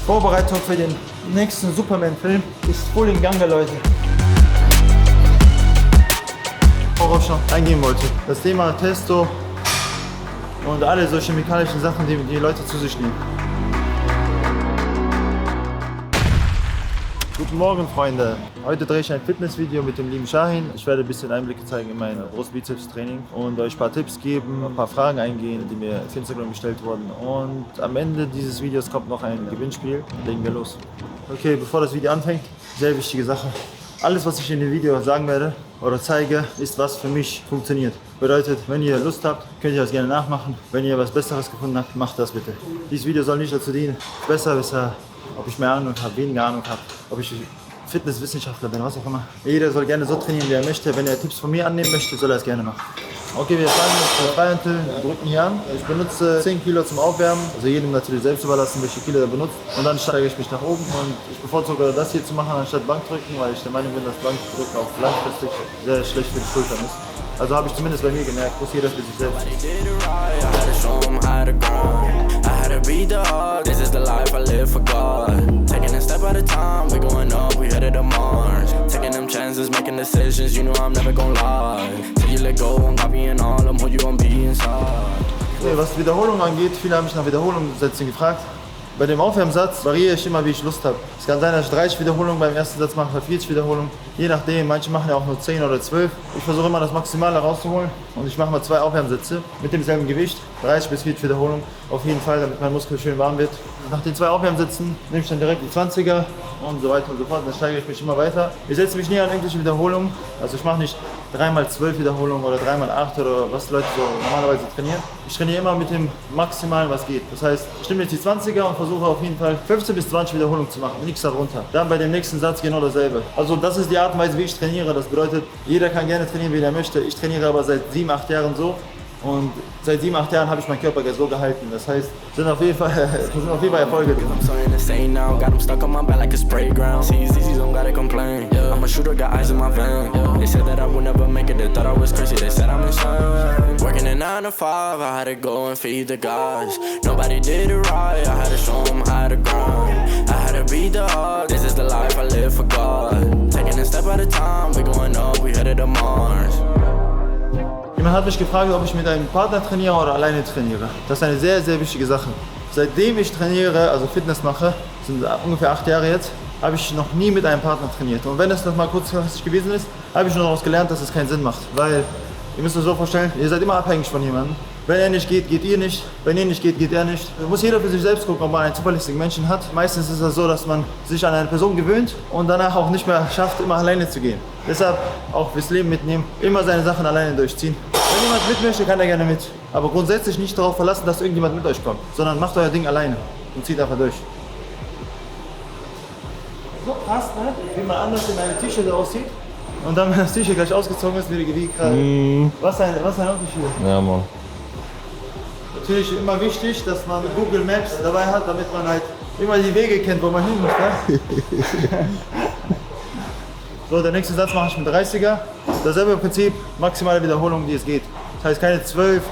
Vorbereitung für den nächsten Superman-Film ist voll in Gange, Leute. Worauf ich noch eingehen wollte. Das Thema Testo und alle so chemikalischen Sachen, die die Leute zu sich nehmen. Guten Morgen, Freunde. Heute drehe ich ein Fitnessvideo mit dem lieben Shahin. Ich werde ein bisschen Einblicke zeigen in mein Brust-Bizeps-Training und euch ein paar Tipps geben, ein paar Fragen eingehen, die mir auf Instagram gestellt wurden. Und am Ende dieses Videos kommt noch ein Gewinnspiel. Legen wir los. Okay, bevor das Video anfängt, sehr wichtige Sache. Alles, was ich in dem Video sagen werde oder zeige, ist, was für mich funktioniert. Bedeutet, wenn ihr Lust habt, könnt ihr das gerne nachmachen. Wenn ihr was Besseres gefunden habt, macht das bitte. Dieses Video soll nicht dazu dienen, besser, ob ich mehr Ahnung habe, weniger Ahnung habe, ob ich Fitnesswissenschaftler bin, was auch immer. Jeder soll gerne so trainieren, wie er möchte. Wenn er Tipps von mir annehmen möchte, soll er es gerne machen. Okay, wir fangen mit Freihanteln, drücken hier an. Ich benutze 10 Kilo zum Aufwärmen, also jedem natürlich selbst überlassen, welche Kilo er benutzt. Und dann steige ich mich nach oben und ich bevorzuge das hier zu machen, anstatt Bankdrücken, weil ich der Meinung bin, dass Bankdrücken auch langfristig sehr schlecht für die Schultern ist. Also habe ich zumindest bei mir gemerkt, muss jeder für sich selbst. Was Wiederholung angeht, viele haben mich nach Wiederholungssätzen gefragt. Bei dem Aufwärmsatz variiere ich immer, wie ich Lust habe. Es kann sein, dass ich 30 Wiederholungen beim ersten Satz mache, 40 Wiederholungen. Je nachdem, manche machen ja auch nur 10 oder 12. Ich versuche immer das Maximale rauszuholen und ich mache mal 2 Aufwärmsätze mit demselben Gewicht, 30 bis 40 Wiederholungen. Auf jeden Fall, damit mein Muskel schön warm wird. Nach den 2 Aufwärmsätzen nehme ich dann direkt die 20er und so weiter und so fort. Dann steigere ich mich immer weiter. Ich setze mich nie an irgendwelche Wiederholungen. Also ich mache nicht 3x12 Wiederholungen oder 3x8 oder was Leute so normalerweise trainieren. Ich trainiere immer mit dem Maximalen, was geht. Das heißt, ich nehme jetzt die 20er und versuche auf jeden Fall 15 bis 20 Wiederholungen zu machen, nichts darunter. Dann bei dem nächsten Satz genau dasselbe. Also das ist die Art und Weise, wie ich trainiere. Das bedeutet, jeder kann gerne trainieren, wie er möchte. Ich trainiere aber seit 7, 8 Jahren so. Und seit 7, 8 Jahren habe ich meinen Körper so gehalten. Das heißt, sind auf jeden Fall Erfolge drin. Jemand hat mich gefragt, ob ich mit einem Partner trainiere oder alleine trainiere. Das ist eine sehr, sehr wichtige Sache. Seitdem ich trainiere, also Fitness mache, sind ungefähr 8 Jahre jetzt, habe ich noch nie mit einem Partner trainiert. Und wenn es noch mal kurzfristig gewesen ist, habe ich nur daraus gelernt, dass es keinen Sinn macht. Weil, ihr müsst euch so vorstellen, ihr seid immer abhängig von jemandem. Wenn er nicht geht, geht ihr nicht. Wenn ihr nicht geht, geht er nicht. Da muss jeder für sich selbst gucken, ob man einen zuverlässigen Menschen hat. Meistens ist es so, dass man sich an eine Person gewöhnt und danach auch nicht mehr schafft, immer alleine zu gehen. Deshalb auch fürs Leben mitnehmen, immer seine Sachen alleine durchziehen. Wenn jemand mit möchte, kann er gerne mit. Aber grundsätzlich nicht darauf verlassen, dass irgendjemand mit euch kommt, sondern macht euer Ding alleine und zieht einfach durch. So passt, ne? Wie man anders in einem T-Shirt aussieht. Und dann, wenn das T-Shirt gleich ausgezogen ist, wie gerade. Was ein Unterschied. Ja, Mann. Natürlich immer wichtig, dass man Google Maps dabei hat, damit man halt immer die Wege kennt, wo man hin muss. Ne? So, der nächste Satz mache ich mit 30er. Dasselbe Prinzip, maximale Wiederholung, die es geht. Das heißt keine 12,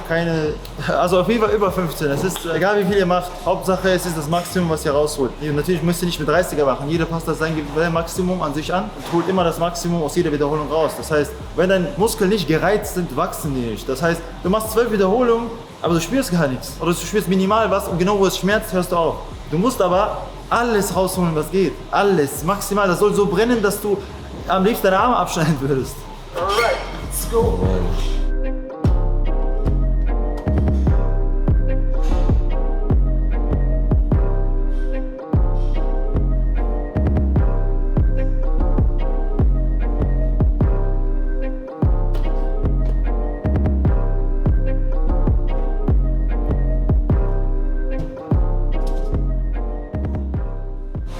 also auf jeden Fall über 15. Es ist egal, wie viel ihr macht, Hauptsache es ist das Maximum, was ihr rausholt. Natürlich müsst ihr nicht mit 30er machen, jeder passt das sein Maximum an sich an und holt immer das Maximum aus jeder Wiederholung raus. Das heißt, wenn deine Muskeln nicht gereizt sind, wachsen die nicht. Das heißt, du machst 12 Wiederholungen, aber du spürst gar nichts. Oder du spürst minimal was und genau wo es schmerzt, hörst du auf. Du musst aber alles rausholen, was geht. Alles, maximal. Das soll so brennen, dass du am liebsten deine Arme abschneiden würdest. Alright, let's go.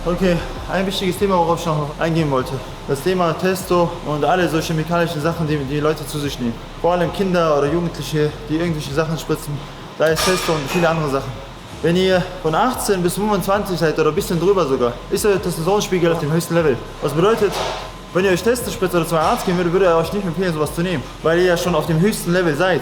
Okay, ein wichtiges Thema, worauf ich noch eingehen wollte. Das Thema Testo und alle so chemikalischen Sachen, die die Leute zu sich nehmen. Vor allem Kinder oder Jugendliche, die irgendwelche Sachen spritzen. Da ist Testo und viele andere Sachen. Wenn ihr von 18 bis 25 seid oder ein bisschen drüber sogar, ist der Testosteronspiegel auf dem höchsten Level. Was bedeutet, wenn ihr euch Testo spritzt oder zu einem Arzt gehen würdet, würde er euch nicht empfehlen, sowas zu nehmen. Weil ihr ja schon auf dem höchsten Level seid.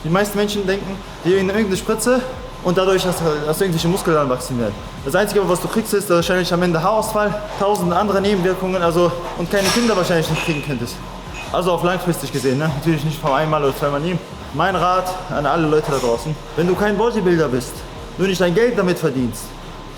Die meisten Menschen denken, die nehmen irgendeine Spritze und dadurch, dass irgendwelche Muskeln dann wachsen werden. Das Einzige, was du kriegst, ist wahrscheinlich am Ende Haarausfall, tausend andere Nebenwirkungen, also und keine Kinder wahrscheinlich nicht kriegen könntest. Also auf langfristig gesehen, ne? Natürlich nicht von einmal oder zweimal nehmen. Mein Rat an alle Leute da draußen, wenn du kein Bodybuilder bist, du nicht dein Geld damit verdienst,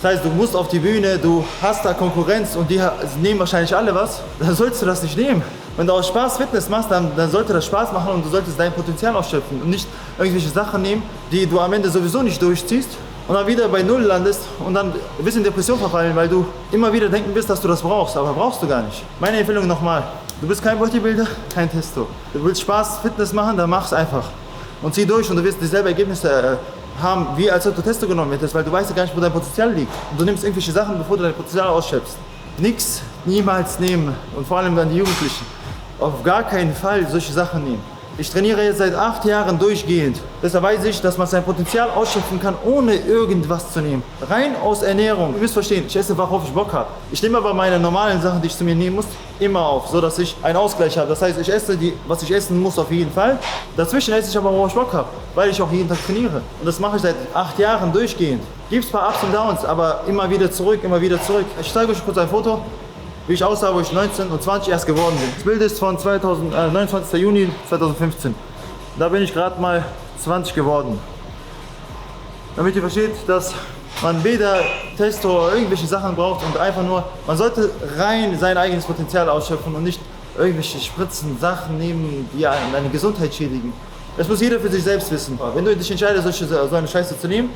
das heißt, du musst auf die Bühne, du hast da Konkurrenz und die nehmen wahrscheinlich alle was, dann sollst du das nicht nehmen. Wenn du aus Spaß Fitness machst, dann sollte das Spaß machen und du solltest dein Potenzial ausschöpfen und nicht irgendwelche Sachen nehmen, die du am Ende sowieso nicht durchziehst und dann wieder bei Null landest und dann ein bisschen in Depression verfallen, weil du immer wieder denken wirst, dass du das brauchst, aber brauchst du gar nicht. Meine Empfehlung nochmal, du bist kein Bodybuilder, kein Testo. Du willst Spaß Fitness machen, dann mach's einfach und zieh durch und du wirst dieselben Ergebnisse haben, wie als ob du Testo genommen hättest, weil du weißt ja gar nicht, wo dein Potenzial liegt. Und du nimmst irgendwelche Sachen, bevor du dein Potenzial ausschöpfst. Nix, niemals nehmen und vor allem dann die Jugendlichen. Auf gar keinen Fall solche Sachen nehmen. Ich trainiere jetzt seit 8 Jahren durchgehend. Deshalb weiß ich, dass man sein Potenzial ausschöpfen kann, ohne irgendwas zu nehmen. Rein aus Ernährung. Ihr müsst verstehen, ich esse, worauf ich Bock habe. Ich nehme aber meine normalen Sachen, die ich zu mir nehmen muss, immer auf, sodass ich einen Ausgleich habe. Das heißt, ich esse, was ich essen muss, auf jeden Fall. Dazwischen esse ich aber, worauf ich Bock habe, weil ich auch jeden Tag trainiere. Und das mache ich seit 8 Jahren durchgehend. Gibt es ein paar Ups und Downs, aber immer wieder zurück, immer wieder zurück. Ich zeige euch kurz ein Foto, wie ich aussah, wo ich 19 und 20 erst geworden bin. Das Bild ist von 29. Juni 2015. Da bin ich gerade mal 20 geworden. Damit ihr versteht, dass man weder Testo oder irgendwelche Sachen braucht und einfach nur, man sollte rein sein eigenes Potenzial ausschöpfen und nicht irgendwelche Spritzen, Sachen nehmen, die deine Gesundheit schädigen. Das muss jeder für sich selbst wissen. Wenn du dich entscheidest, so eine Scheiße zu nehmen,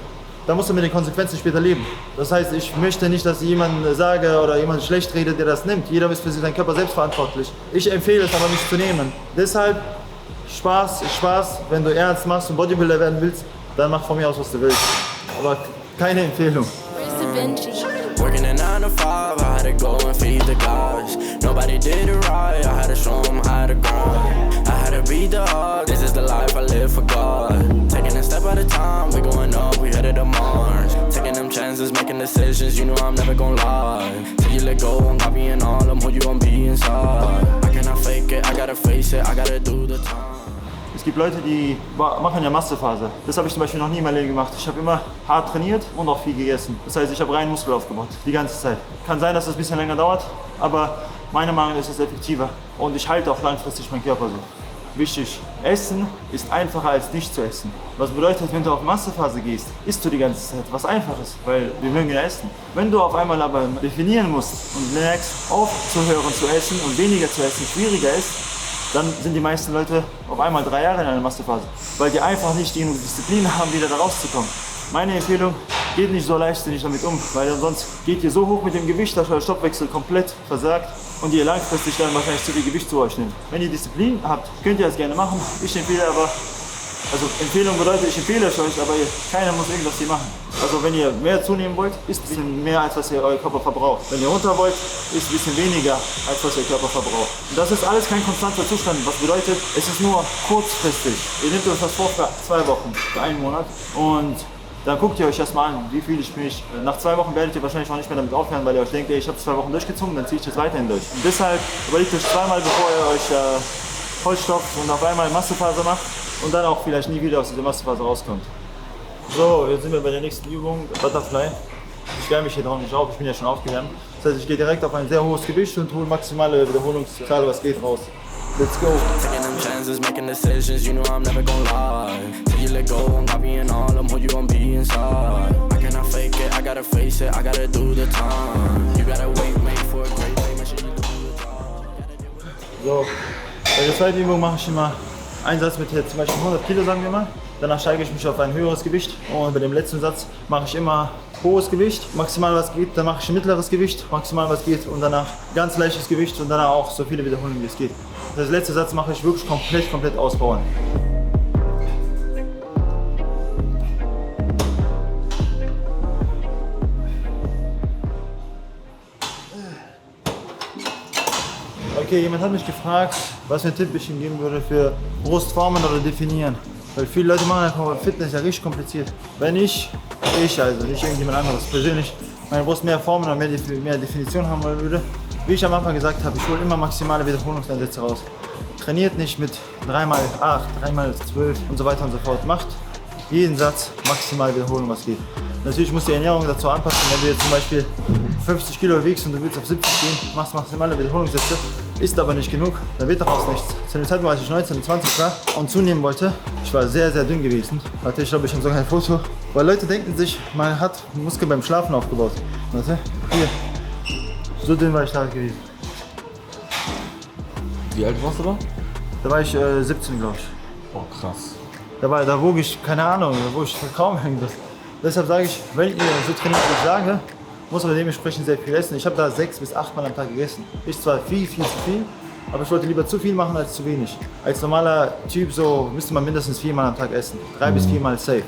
dann musst du mit den Konsequenzen später leben. Das heißt, ich möchte nicht, dass jemand sage oder jemand schlecht redet, der das nimmt. Jeder ist für seinen Körper selbst verantwortlich. Ich empfehle es aber nicht zu nehmen. Deshalb Spaß ist Spaß. Wenn du ernst machst und Bodybuilder werden willst, dann mach von mir aus, was du willst. Aber keine Empfehlung. Working a 9 to 5, I had to go and feed the guys. Nobody did it right, I had to show them how to grind. I had to beat the odds, this is the life I live for God. Taking a step at a time, we going up, we headed to Mars. Taking them chances, making decisions, you know I'm never gonna lie. Till you let go, I'm copying all of them, who you gon' be inside. I cannot fake it, I gotta face it, I gotta do the time. Es gibt Leute, die machen ja Massephase. Das habe ich zum Beispiel noch nie in meinem Leben gemacht. Ich habe immer hart trainiert und auch viel gegessen. Das heißt, ich habe reinen Muskel aufgebaut, die ganze Zeit. Kann sein, dass das ein bisschen länger dauert, aber meiner Meinung nach ist es effektiver. Und ich halte auch langfristig meinen Körper so. Wichtig, Essen ist einfacher als nicht zu essen. Was bedeutet, wenn du auf Massephase gehst, isst du die ganze Zeit was Einfaches, weil wir mögen ja essen. Wenn du auf einmal aber definieren musst und merkst, aufzuhören zu essen und weniger zu essen schwieriger ist, dann sind die meisten Leute auf einmal 3 Jahre in einer Massephase, weil die einfach nicht die Disziplin haben, wieder da rauszukommen. Meine Empfehlung, geht nicht so leichtsinnig damit um, weil sonst geht ihr so hoch mit dem Gewicht, dass euer Stoffwechsel komplett versagt und ihr langfristig dann wahrscheinlich zu viel Gewicht zu euch nimmt. Wenn ihr Disziplin habt, könnt ihr das gerne machen. Ich empfehle aber, also Empfehlung bedeutet, ich empfehle es euch, aber keiner muss irgendwas hier machen. Also wenn ihr mehr zunehmen wollt, isst ein bisschen mehr, als was ihr euer Körper verbraucht. Wenn ihr runter wollt, isst ein bisschen weniger, als was euer Körper verbraucht. Und das ist alles kein konstanter Zustand, was bedeutet, es ist nur kurzfristig. Ihr nehmt euch das vor für 2 Wochen, für 1 Monat und dann guckt ihr euch erstmal an, wie fühle ich mich. Nach 2 Wochen werdet ihr wahrscheinlich noch nicht mehr damit aufhören, weil ihr euch denkt, ey, ich habe 2 Wochen durchgezogen, dann ziehe ich das weiterhin durch. Und deshalb überlegt euch zweimal, bevor ihr euch vollstopft und auf einmal Massephase macht und dann auch vielleicht nie wieder aus dieser Massephase rauskommt. So, jetzt sind wir bei der nächsten Übung, Butterfly. Ich wärme mich hier drauf nicht auf, ich bin ja schon aufgewärmt. Das heißt, ich gehe direkt auf ein sehr hohes Gewicht und hole maximale Wiederholungszahl, was geht, raus. Let's go. Taking them chances, making decisions, you know I'm never gonna lie. Till you let go, I'm copying all of them, who you gon' be inside. I cannot fake it, I gotta face it, I gotta do the time. You gotta wait for a great day, make sure you do the time. So, bei der zweiten Übung mache ich immer einen Satz mit zum Beispiel 100 Kilo, sagen wir mal. Danach steige ich mich auf ein höheres Gewicht und bei dem letzten Satz mache ich immer hohes Gewicht, maximal was geht, dann mache ich mittleres Gewicht, maximal was geht und danach ganz leichtes Gewicht und danach auch so viele Wiederholungen wie es geht. Das letzte Satz mache ich wirklich komplett ausbauen. Okay, jemand hat mich gefragt, was für einen Tipp ich ihm geben würde für Brustformen oder definieren. Weil viele Leute machen einfach Fitness ja richtig kompliziert. Wenn ich also nicht irgendjemand anderes, persönlich meine Brust mehr Formen oder mehr Definition haben wollen würde, wie ich am Anfang gesagt habe, ich hole immer maximale Wiederholungsansätze raus. Trainiert nicht mit 3x8, 3x12 und so weiter und so fort. Macht jeden Satz maximal wiederholen, was geht. Natürlich muss die Ernährung dazu anpassen, wenn du jetzt zum Beispiel 50 Kilo wiegst und du willst auf 70 gehen, machst maximale Wiederholungssätze, ist aber nicht genug, dann wird daraus nichts. Zu der Zeit, als ich 19 und 20 war und zunehmen wollte, ich war sehr, sehr dünn gewesen. Warte, ich glaube, ich habe sogar ein Foto. Weil Leute denken sich, man hat Muskeln beim Schlafen aufgebaut. Warte, hier. So dünn war ich da gewesen. Wie alt warst du da? Da war ich 17, glaube ich. Oh, krass. Da wog ich, keine Ahnung, da wog ich kaum irgendwas. Deshalb sage ich, wenn ihr so trainiert, wie ich sage, muss man dementsprechend sehr viel essen. Ich habe da 6 bis 8 Mal am Tag gegessen. Ist zwar viel zu viel, aber ich wollte lieber zu viel machen als zu wenig. Als normaler Typ so müsste man mindestens 4 Mal am Tag essen. 3 bis 4 Mal safe.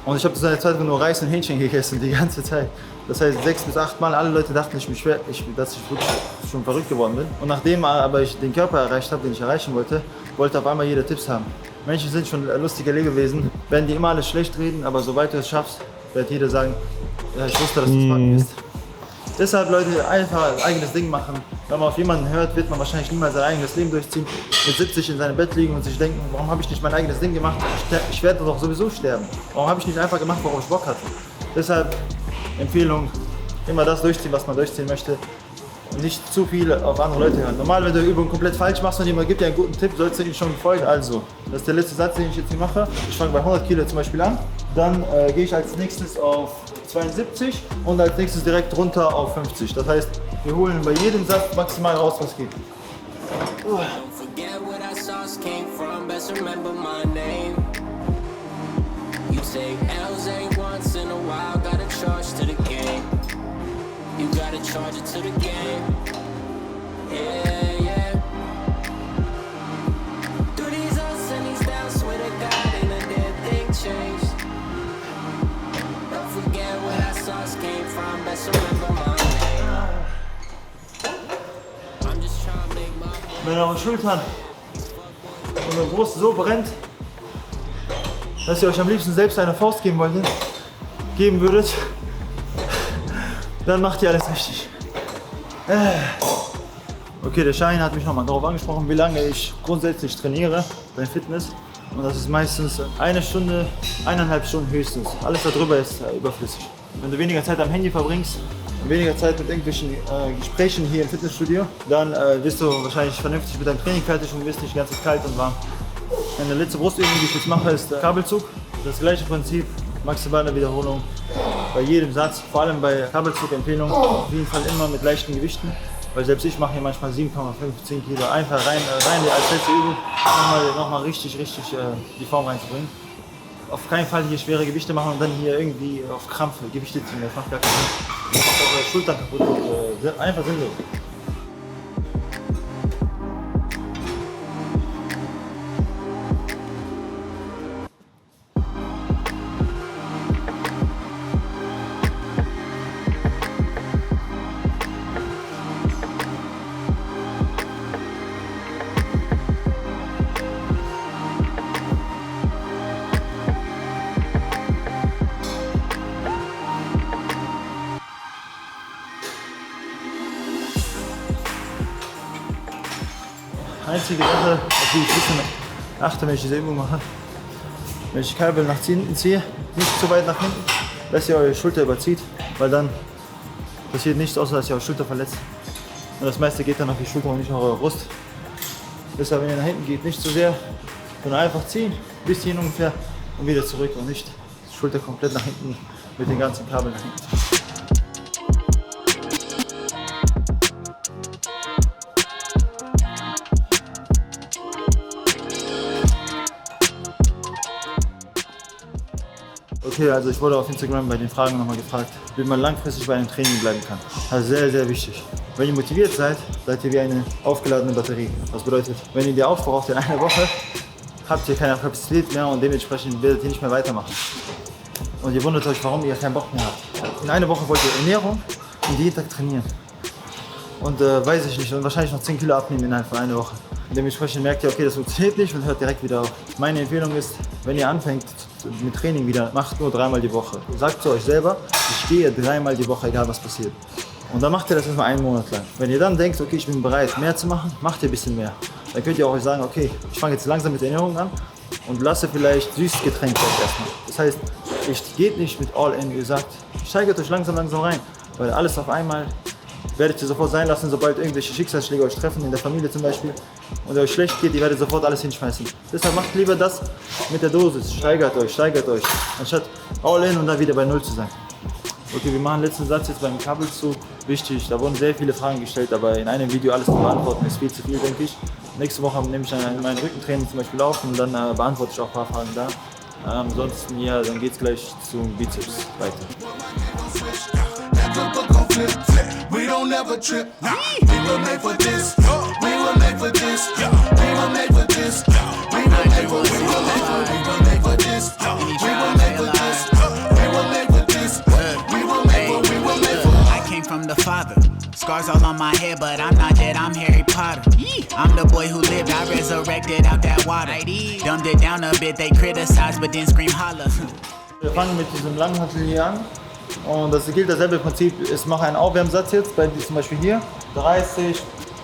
Und ich habe zu einer Zeit nur Reis und Hähnchen gegessen, die ganze Zeit. Das heißt 6 bis 8 Mal, alle Leute dachten, dass ich wirklich schon verrückt geworden bin. Und nachdem aber ich den Körper erreicht habe, den ich erreichen wollte, wollte auf einmal jeder Tipps haben. Menschen sind schon lustige Lebewesen, werden die immer alles schlecht reden, aber sobald du es schaffst, wird jeder sagen, ja, ich wusste, dass du es packen wirst. Deshalb, Leute, einfach ein eigenes Ding machen. Wenn man auf jemanden hört, wird man wahrscheinlich niemals sein eigenes Leben durchziehen, mit 70 in seinem Bett liegen und sich denken, warum habe ich nicht mein eigenes Ding gemacht? Ich werde doch sowieso sterben. Warum habe ich nicht einfach gemacht, worauf ich Bock hatte? Deshalb Empfehlung, immer das durchziehen, was man durchziehen möchte. Und nicht zu viel auf andere Leute hören. Normal, wenn du Übungen komplett falsch machst und jemand gibt dir einen guten Tipp, sollst du ihm schon folgen. Also, das ist der letzte Satz, den ich jetzt hier mache. Ich fange bei 100 Kilo zum Beispiel an. Dann gehe ich als nächstes auf 72 und als nächstes direkt runter auf 50. Das heißt, wir holen bei jedem Satz maximal raus, was geht. Don't forget where that sauce came from, best remember my name. You take L's ain't once in a while, gotta charge to the game. You gotta charge it to the game. Yeah, yeah. Through these ups and these downs, swear to God, ain't a damn thing changed. Don't forget where that sauce came from, best remember my name. I'm just trying to make my Wenn eure Schultern und eure Brust so brennt, dass ihr euch am liebsten selbst eine Faust geben würdet, dann macht ihr alles richtig. Okay, der Shahin hat mich nochmal darauf angesprochen, wie lange ich grundsätzlich trainiere beim Fitness. Und das ist meistens 1 Stunde, 1,5 Stunden höchstens. Alles darüber ist überflüssig. Wenn du weniger Zeit am Handy verbringst, weniger Zeit mit irgendwelchen Gesprächen hier im Fitnessstudio, dann wirst du wahrscheinlich vernünftig mit deinem Training fertig und wirst nicht ganz kalt und warm. Meine letzte Brustübung, die ich jetzt mache, ist Kabelzug. Das gleiche Prinzip, maximale Wiederholung bei jedem Satz, vor allem bei Kabelzug-Empfehlung, auf jeden Fall immer mit leichten Gewichten, weil selbst ich mache hier manchmal 7,5, 10 Kilo, einfach rein als letzte Übung, nochmal richtig die Form reinzubringen. Auf keinen Fall hier schwere Gewichte machen und dann hier irgendwie auf Krampf Gewichte ziehen, das macht gar keinen Sinn. Das macht eure Schultern kaputt und einfach sinnlos. Einzige Sache, auf die ich ein bisschen achte, wenn ich diese Übung mache, wenn ich die Kabel nach hinten ziehe, nicht zu weit nach hinten, dass ihr eure Schulter überzieht, weil dann passiert nichts, außer dass ihr eure Schulter verletzt. Und das meiste geht dann auf die Schulter und nicht auf eure Brust. Deshalb, wenn ihr nach hinten geht, nicht zu sehr, sondern einfach ziehen, bis hierhin ungefähr und wieder zurück und nicht die Schulter komplett nach hinten mit den ganzen Kabeln nach hinten. Okay, also ich wurde auf Instagram bei den Fragen nochmal gefragt, wie man langfristig bei einem Training bleiben kann. Also sehr, sehr wichtig. Wenn ihr motiviert seid, seid ihr wie eine aufgeladene Batterie. Das bedeutet, wenn ihr die aufbraucht in einer Woche, habt ihr keine Kapazität mehr und dementsprechend werdet ihr nicht mehr weitermachen. Und ihr wundert euch, warum ihr keinen Bock mehr habt. In einer Woche wollt ihr Ernährung und jeden Tag trainieren. Und weiß ich nicht, und wahrscheinlich noch 10 Kilo abnehmen innerhalb von einer Woche. Dementsprechend merkt ihr, okay, das funktioniert nicht und hört direkt wieder auf. Meine Empfehlung ist, wenn ihr anfängt mit Training wieder, macht nur 3-mal die Woche. Sagt zu euch selber, ich gehe 3-mal die Woche, egal was passiert. Und dann macht ihr das erstmal 1 Monat lang. Wenn ihr dann denkt, okay, ich bin bereit, mehr zu machen, macht ihr ein bisschen mehr. Dann könnt ihr auch euch sagen, okay, ich fange jetzt langsam mit der Ernährung an und lasse vielleicht süßes Getränk weg erstmal. Das heißt, ich geht nicht mit all in, ihr sagt, steigert euch langsam rein, weil alles auf einmal werdet ihr sofort sein lassen, sobald irgendwelche Schicksalsschläge euch treffen, in der Familie zum Beispiel, und euch schlecht geht, ihr werdet sofort alles hinschmeißen. Deshalb macht lieber das mit der Dosis, steigert euch, anstatt all in und dann wieder bei Null zu sein. Okay, wir machen den letzten Satz jetzt beim Kabelzug. Wichtig, da wurden sehr viele Fragen gestellt, aber in einem Video alles zu beantworten ist viel zu viel, denke ich. Nächste Woche nehme ich dann mein Rückentraining zum Beispiel auf und dann beantworte ich auch ein paar Fragen da. Ansonsten, ja, dann geht's gleich zum Bizeps weiter. We don't ever trip. We were made for this. We were made for this. We were made for this. We were made for this. We were made for this. We were made for this. We were made for this. We were made for. I came from the Father. Scars all on my head, but I'm not dead. I'm Harry Potter. I'm the boy who lived. I resurrected out that water. Dumbed it down a bit. They criticized, but then scream holla. Wir fangen mit diesem Langhantel hier an. Und das gilt dasselbe Prinzip. Ich mache einen Aufwärmsatz jetzt, bei zum Beispiel hier, 30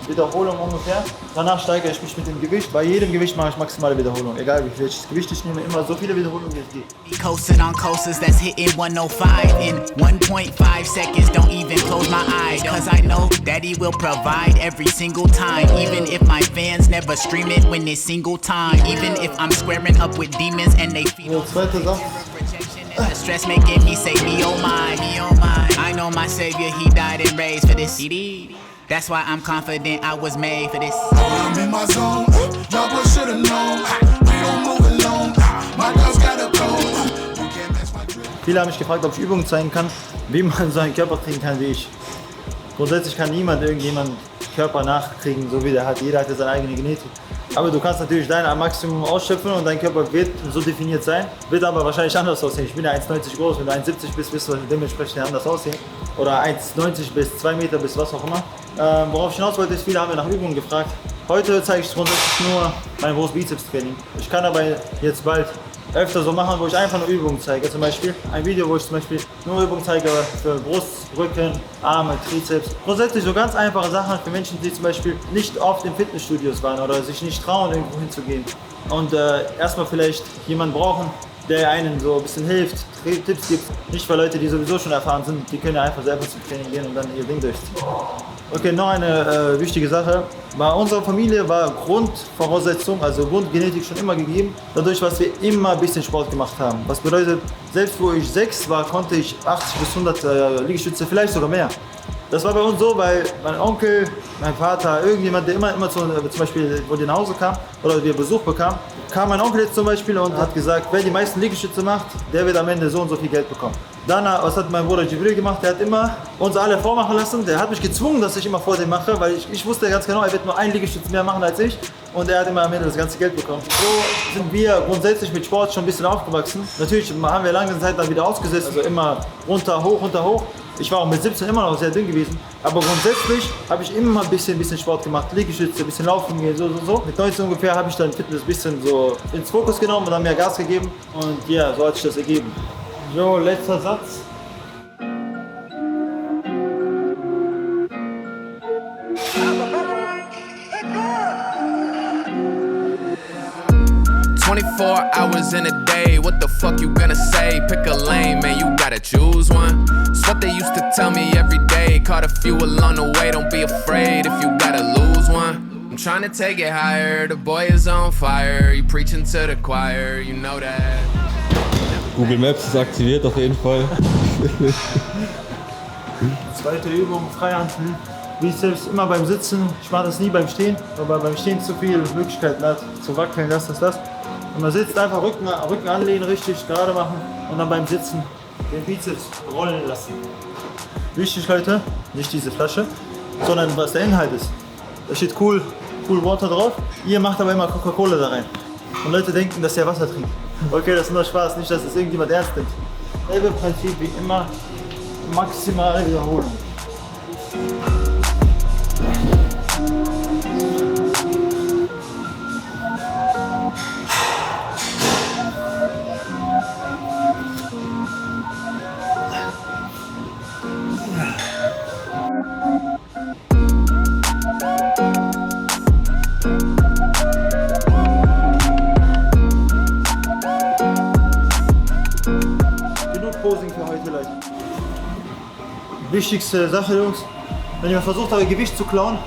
Wiederholungen ungefähr. Danach steigere ich mich mit dem Gewicht. Bei jedem Gewicht mache ich maximale Wiederholung. Egal welches Gewicht ich nehme, immer so viele Wiederholungen wie es geht. Coasting on coasters that's hitting 105 in 1.5 seconds. Don't even close my eyes, cause I know Daddy will provide every single time. Even if my fans never stream it when it's single time. Even if I'm squaring up with demons and they feel Zweiter Satz. the stress making me say me oh my, me oh my. I know my savior, he died and raised for this. That's why I'm confident I was made for this. I'm in my zone. Y'all boys should've known. We don't move alone. My girl's got a code. You can't match my drip. Viele haben mich gefragt, ob ich Übungen zeigen kann, wie man so einen Körper trainieren kann wie ich. Grundsätzlich kann niemand irgendjemand Körper nachkriegen, so wie der hat. Jeder hat ja seine eigene Genetik. Aber du kannst natürlich dein Maximum ausschöpfen und dein Körper wird so definiert sein, wird aber wahrscheinlich anders aussehen. Ich bin ja 1,90 groß, wenn du 1,70 bist, wirst du dementsprechend anders aussehen. Oder 1,90 bis 2 Meter bis was auch immer. Worauf ich hinaus wollte, ist, viele haben mir nach Übungen gefragt. Heute zeige ich grundsätzlich nur mein Brust-Bizeps-Training. Ich kann aber jetzt bald öfter so machen, wo ich einfach nur Übungen zeige. Zum Beispiel ein Video, wo ich zum Beispiel nur Übungen zeige für Brust, Rücken, Arme, Trizeps. Grundsätzlich so ganz einfache Sachen für Menschen, die zum Beispiel nicht oft in Fitnessstudios waren oder sich nicht trauen, irgendwo hinzugehen. Und erstmal vielleicht jemanden brauchen, der einen so ein bisschen hilft, Tipps gibt. Nicht für Leute, die sowieso schon erfahren sind, die können ja einfach selber zum Training gehen und dann ihr Ding durchziehen. Okay, noch eine wichtige Sache. Bei unserer Familie war Grundvoraussetzung, also Grundgenetik schon immer gegeben, dadurch, dass wir immer ein bisschen Sport gemacht haben. Was bedeutet, selbst wo ich 6 war, konnte ich 80 bis 100 Liegestütze, vielleicht sogar mehr. Das war bei uns so, weil mein Onkel, mein Vater, irgendjemand, der immer zum Beispiel, wo der nach Hause kam oder wir Besuch bekam, kam mein Onkel jetzt zum Beispiel und hat gesagt, wer die meisten Liegestütze macht, der wird am Ende so und so viel Geld bekommen. Danach, was hat mein Bruder Jibril gemacht? Der hat immer uns alle vormachen lassen. Der hat mich gezwungen, dass ich immer vor dem mache, weil ich wusste ganz genau, er wird nur einen Liegestütz mehr machen als ich. Und er hat immer am Ende das ganze Geld bekommen. So sind wir grundsätzlich mit Sport schon ein bisschen aufgewachsen. Natürlich haben wir lange Zeit dann wieder ausgesetzt, also immer runter, hoch, runter, hoch. Ich war auch mit 17 immer noch sehr dünn gewesen, aber grundsätzlich habe ich immer ein bisschen Sport gemacht, Liegestütze, ein bisschen laufen gehen, so. Mit 19 ungefähr habe ich dann Fitness ein bisschen so ins Fokus genommen und dann mehr Gas gegeben und ja, so hat sich das ergeben. So, letzter Satz. Hours in a day, what the fuck you gonna say? Pick a lane, man, you gotta choose one. It's what they used to tell me every day. Caught a few along the way, don't be afraid if you gotta lose one. I'm trying to take it higher, the boy is on fire. You preaching to the choir, you know that. Google Maps ist aktiviert auf jeden Fall. Zweite Übung, Freihantel. Bizeps immer beim Sitzen, ich mache das nie beim Stehen, weil beim Stehen zu viele Möglichkeiten hat, zu wackeln, das. Und man sitzt einfach Rücken anlehnen, richtig gerade machen und dann beim Sitzen den Bizeps rollen lassen. Wichtig, Leute, nicht diese Flasche, sondern was der Inhalt ist. Da steht cool Water drauf, ihr macht aber immer Coca-Cola da rein. Und Leute denken, dass ihr Wasser trinkt. Okay, das ist nur Spaß, nicht, dass es irgendjemand ernst nimmt. Selbe Prinzip wie immer, maximale Wiederholung. wichtigste Sache, Jungs, wenn ihr versucht, euer Gewicht zu klauen,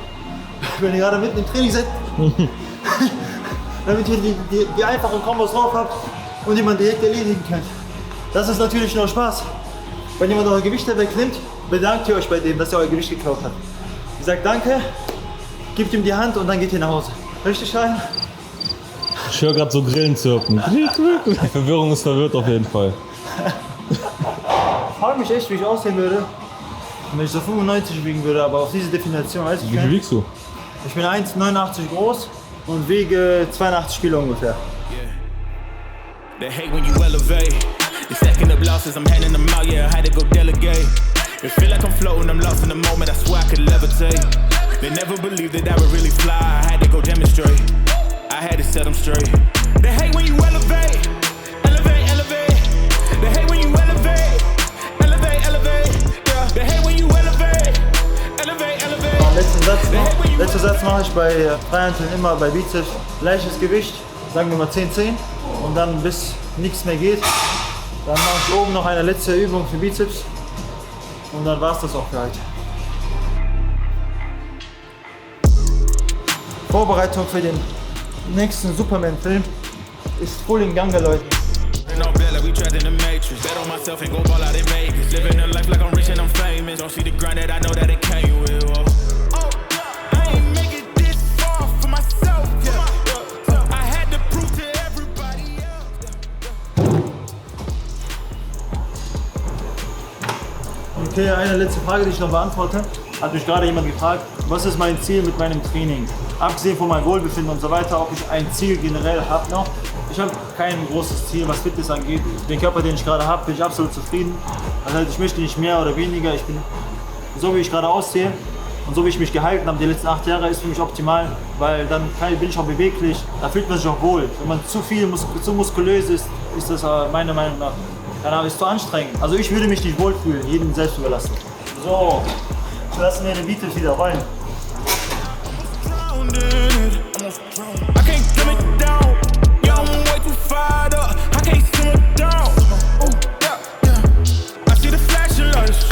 wenn ihr gerade mitten im Training seid, damit ihr die einfachen Kombos drauf habt und jemand direkt erledigen könnt. Das ist natürlich nur Spaß. Wenn jemand euer Gewicht wegnimmt, bedankt ihr euch bei dem, dass er euer Gewicht geklaut hat. Ihr sagt Danke, gebt ihm die Hand und dann geht ihr nach Hause. Richtig rein? Ich höre gerade so Grillen zirpen. Die Verwirrung ist verwirrt auf jeden Fall. Ich frage mich echt, wie ich aussehen würde, wenn ich so 95 wiegen würde, aber auf diese Definition weiß ich Wie viel nicht. wiegst du? Ich bin 1,89 groß und wiege 82 Kilo ungefähr. They hate when you elevate. They stacking up losses, I'm handing them out, yeah, I had to go delegate. It feel like I'm floating, I'm lost in the moment, I swear I could levitate. They never believed that I would really fly, I had to go demonstrate. I had to set them straight. They hate when you elevate, elevate, elevate. They hate when you elevate, elevate, elevate. Yeah. They hate when you elevate, elevate, elevate. Letzter Satz mache ich bei Freihanteln immer bei Bizeps. Gleiches Gewicht, sagen wir mal 10-10 und dann bis nichts mehr geht. Dann mache ich oben noch eine letzte Übung für Bizeps und dann war es das auch für heute. Vorbereitung für den nächsten Superman-Film ist voll in Gange, Leute. No bet like we trapped in the matrix. Bet on myself and go ball out in Vegas. Living a life like I'm rich and I'm famous. Don't see the grind that I know that it came with. Oh, I ain't make it this far for myself. Yeah. I had to prove to everybody else. Okay, eine letzte Frage, die ich noch beantworte. Hat mich gerade jemand gefragt, was ist mein Ziel mit meinem Training? Abgesehen von meinem Wohlbefinden und so weiter, ob ich ein Ziel generell habe noch. Ich habe kein großes Ziel, was Fitness angeht. Den Körper, den ich gerade habe, bin ich absolut zufrieden. Das heißt, ich möchte nicht mehr oder weniger. Ich bin so, wie ich gerade aussehe und so, wie ich mich gehalten habe die letzten 8 Jahre, ist für mich optimal, weil dann bin ich auch beweglich. Da fühlt man sich auch wohl. Wenn man zu muskulös ist, ist das meiner Meinung nach, keine Ahnung, ist zu anstrengend. Also ich würde mich nicht wohlfühlen, jedem selbst überlassen. So, lassen wir den Bizeps wieder rollen. I can't dim it down. Yeah, I'm way too fired up. I can't simmer down. Ooh, yeah, yeah. I see the flashing lights.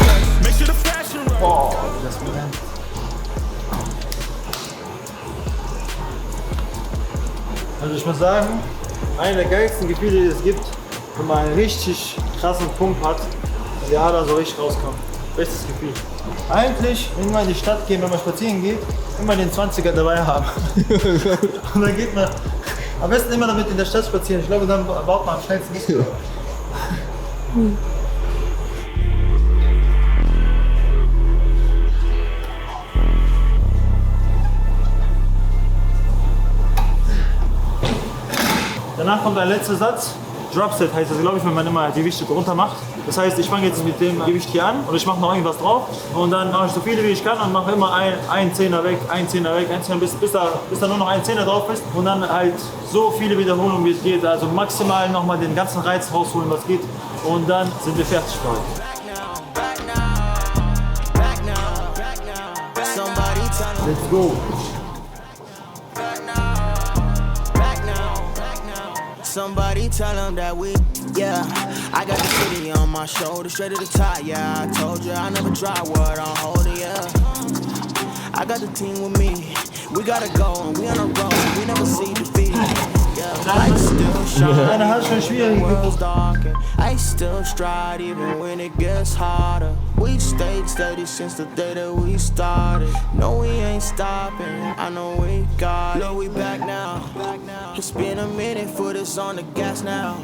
Make sure the flashing right. Oh, das brennt. Also ich muss sagen, einer der geilsten Gefühle, die es gibt, wenn man einen richtig krassen Pump hat und die Ader so richtig rauskommt. Bestes Gefühl. Eigentlich, wenn man in die Stadt geht, wenn man spazieren geht, immer den 20er dabei haben. Und dann geht man am besten immer damit in der Stadt spazieren. Ich glaube, dann baut man am schnellsten Muskeln. Danach kommt ein letzter Satz. Dropset heißt das, glaube ich, wenn man immer die Gewichte drunter macht. Das heißt, ich fange jetzt mit dem Gewicht hier an und ich mache noch irgendwas drauf und dann mache ich so viele wie ich kann und mache immer ein Zehner weg, ein Zehner weg, ein Zehner, bis da nur noch ein Zehner drauf ist und dann halt so viele Wiederholungen wie es geht, also maximal nochmal den ganzen Reiz rausholen, was geht und dann sind wir fertig für heute. Let's go! Somebody tell them that we, yeah. I got the city on my shoulder, straight to the top, yeah. I told you I never try what I'm holding, yeah. I got the team with me. We gotta go and we on the road. We never see defeat. Yeah, I still shine. World's dark and I still stride even when it gets harder. We stayed steady since the day that we started. No, we ain't stopping. I know we got it. Look, we back now. It's been a minute for this on the gas now.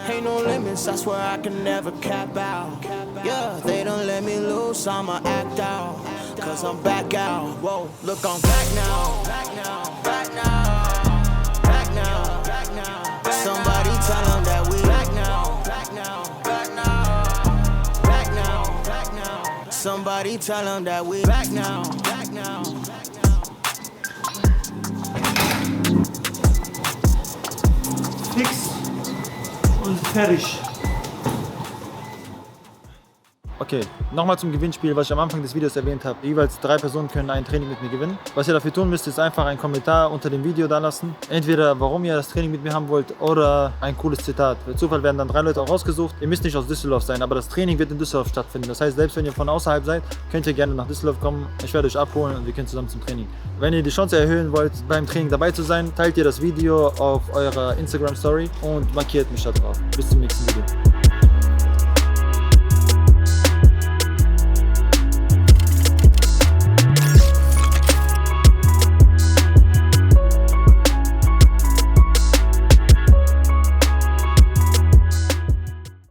Ain't no limits, I swear I can never cap out. Yeah, they don't let me loose, I'ma act out. Cause I'm back out. Whoa, look, I'm back now. Back now, back now, back now, back now. Somebody tell them that we back now. Back now, back now, back now, back now. Somebody tell them that we back now. Back now. Fix und fertig. Okay, nochmal zum Gewinnspiel, was ich am Anfang des Videos erwähnt habe. Jeweils 3 Personen können ein Training mit mir gewinnen. Was ihr dafür tun müsst, ist einfach einen Kommentar unter dem Video da lassen. Entweder warum ihr das Training mit mir haben wollt oder ein cooles Zitat. Bei Zufall werden dann 3 Leute auch rausgesucht. Ihr müsst nicht aus Düsseldorf sein, aber das Training wird in Düsseldorf stattfinden. Das heißt, selbst wenn ihr von außerhalb seid, könnt ihr gerne nach Düsseldorf kommen. Ich werde euch abholen und wir können zusammen zum Training. Wenn ihr die Chance erhöhen wollt, beim Training dabei zu sein, teilt ihr das Video auf eurer Instagram-Story und markiert mich da drauf. Bis zum nächsten Video.